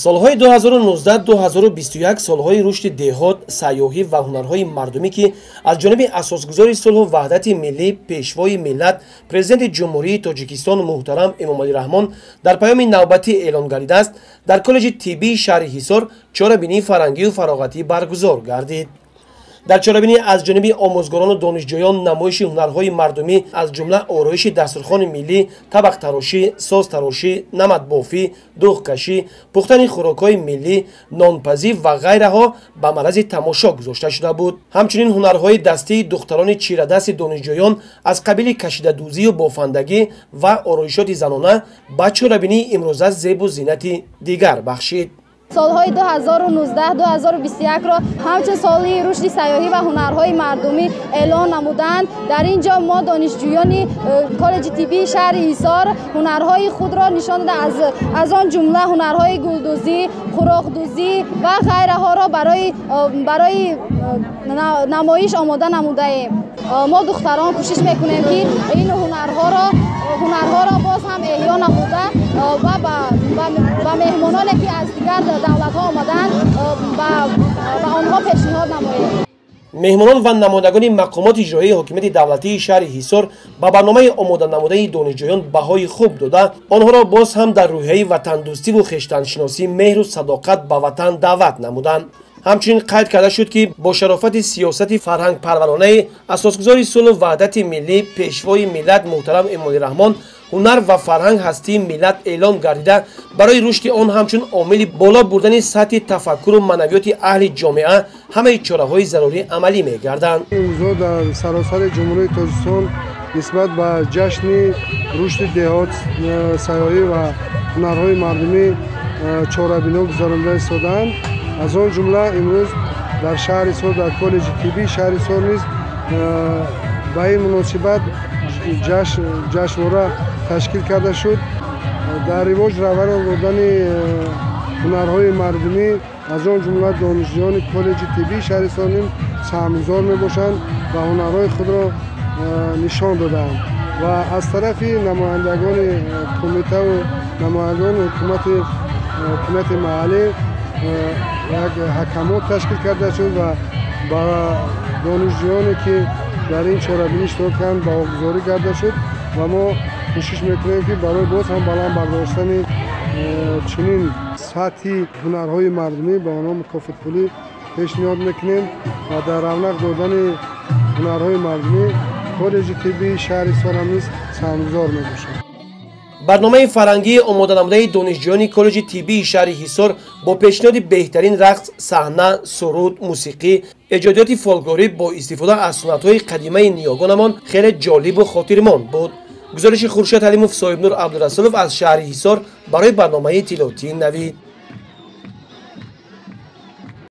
солҳои 2019-2021 солҳои рушди деҳот, сайёҳӣ ва ҳунарҳои мардумӣ ки аз ҷониби асосгузори сулҳу ваҳдати миллӣ, пешвои миллат, президенти ҷумҳурии Тоҷикистон муҳтарам Эмомалӣ Раҳмон дар паёми навбатӣ эълон гардидааст, дар коллеҷи тиббии шаҳри Ҳисор чорабинии фарҳангию фароғатӣ баргузор гардид. дар чорабинӣ аз ҷониби омӯзгорону донишҷӯён намоиши ҳунарҳои мардумӣ аз ҷумла ороиши дастурхони миллӣ, табақтарошӣ, созтарошӣ, намадбофӣ, дуғкашӣ, пухтани хӯрокҳои миллӣ, нонпазӣ ва ғайраҳо ба маърази тамошо гузошта шуда буд. ҳамчунин ҳунарҳои дастии духтарони чирадасти донишҷӯён аз қабили кашидадӯзию бофандагӣ ва ороишоти занона ба чорабинии имрӯза зебу зиннати дигар бахшид. солҳои 2019-2021ро ҳамчун соли рушди сайёҳӣ ва ҳунарҳои мардумӣ эълон намуданд. дар ин ҷо мо донишҷӯёни коллеҷи тиббии шаҳри Ҳисор ҳунарҳои худро нишон дода, аз он ҷумла ҳунарҳои гулдӯзӣ, хӯрокдӯзӣ ва ғайраҳоро барои намоиш омода намудаем. мо духтарон кӯшиш мекунем ки ин ҳунарҳоро боз ҳам эҳё намуда ва ба меҳмононе ки аз дигар давлатҳо омаданд ба онҳо пешниҳод намоем. меҳмонон ва намоядагони мақомоти иҷроии ҳокимияти давлатии шаҳри Ҳисор ба барномаи омода намудаи донишҷӯён баҳои хуб дода, онҳоро боз ҳам дар рӯҳияи ватандӯстиву хештаншиносӣ меҳру садоқат ба ватан даъват намуданд. ҳамчунин қайд карда шуд ки бо шарофати сиёсати фарҳангпарваронаи асосгузори сулҳу ваҳдати миллӣ, пешвои миллат муҳтарам Эмомалӣ Раҳмон, ҳунар ва фарҳанг ҳастии миллат эълон гардида, барои рушди он ҳамчун омили боло бурдани сатҳи тафаккуру маънавиёти аҳли ҷомеа ҳамаи чораҳои зарурӣ амалӣ мегарданд. имрӯза дар саросари ҷумҳурии Тоҷикистон нисбат ба ҷашни рушди деҳот, сайёҳӣ ва ҳунарҳои мардумӣ чорабино гузаронида истоданд. аз он ҷумла имрӯз дар шаҳри Ҳисор, дар коллеҷи тиббии шаҳри Ҳисор низ ба ин муносибат ҷашнвора ташкил карда шуд. дар ривоҷ раванад бурдани ҳунарҳои мардумӣ аз он ҷумла донишҷӯёни коллеҷи тиббии шаҳри Ҳисор низ саҳмгузор мебошанд ва ҳунарҳои худро нишон доданд ва аз тарафи намояндагони қумитаву намояндагони ҳукумати маҳаллӣ як ҳакамот ташкил карда шуд ва ба донишҷӯёне ки дар ин чорабинӣ иштирок карданд баҳогузорӣ карда шуд ва мо кӯшиш мекунем ки барои боз ҳам баланд бардоштани чунин сатҳи ҳунарҳои мардумӣ ба онҳо мукофотпулӣ пешниҳод мекунем ва дар равнақ додани ҳунарҳои мардумӣ коллеҷи тиббии шаҳри Ҳисор ҳам низ саҳмгузор мебошад. барномаи фарҳангии омоданамудаи донишҷӯёни коллеҷи тиббии шаҳри Ҳисор бо пешниҳоди беҳтарин рақс, саҳна, суруд, мусиқӣ, эҷодиёти фолклорӣ бо истифода аз суннатҳои қадимаи ниёгонамон хеле ҷолибу хотирмон буд. гузориши Хуршед Алимов, Соҳибнур Абдурасулов аз шаҳри Ҳисор барои барномаи иттилоотии Навид.